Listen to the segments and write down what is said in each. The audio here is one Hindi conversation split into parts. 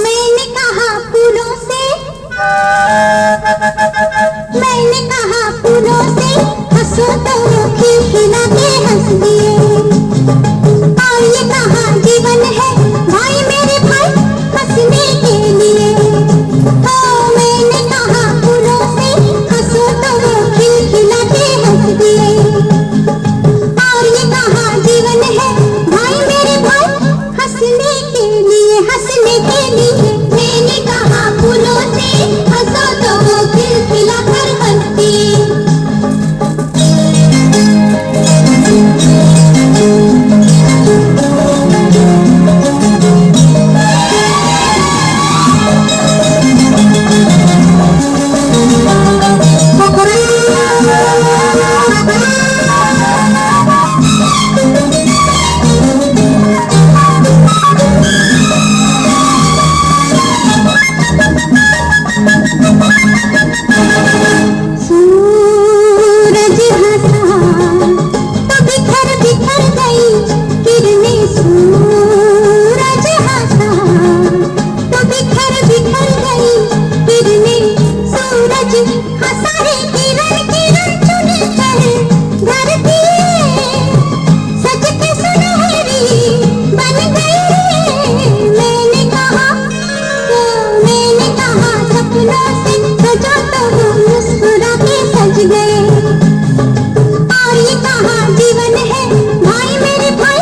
मैंने कहा फूलों से, मैंने कहा फूलों से, हंसो तो वो खिलखिला के हंस दिए। और ये कहा जीवन है भाई मेरे भाई हंसने के लिए। ओ मैंने कहा फूलों से, हंसो तो वो खिलखिला के हंस दिए। और ये कहा जीवन है भाई मेरे भाई हंसने के लिए, हंसने के लिए। मैंने कहा फूलों से, हंसो तो वो खिलखिला कर हंस दिए। सूरज हंसा तो बिखर बिखर गई किरणें। सूरज हंसा तो बिखर बिखर गई किरणें। सूरज हंसा रे किरण किरण चुन कर धरती सच के सुनहरी बन गई रे। मैंने कहा सपनों से सजो तो वो मुस्कुरा के सज गए। और ये कहा जीवन है भाई मेरे भाई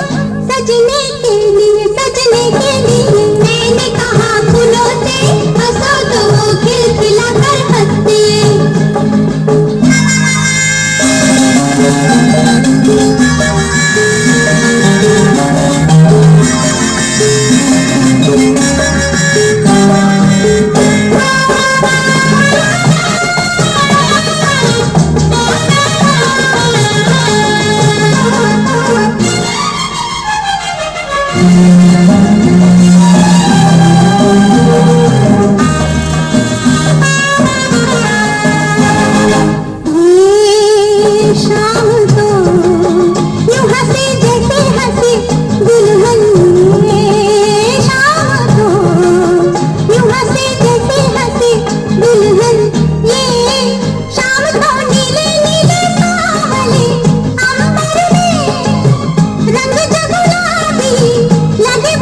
सजने के लिए, सजने के लिए। मैंने कहा फूलों से, हंसो तो वो खिलखिला कर हंस दिए। ये शाम तो यूं हंसे जैसे हंसे दुल्हन। ये शाम तो यूं हंसे जैसे हंसे दुल्हन। ये शाम तो नीले नीले सांवले अंबर में रंग जो गुलाबी लगे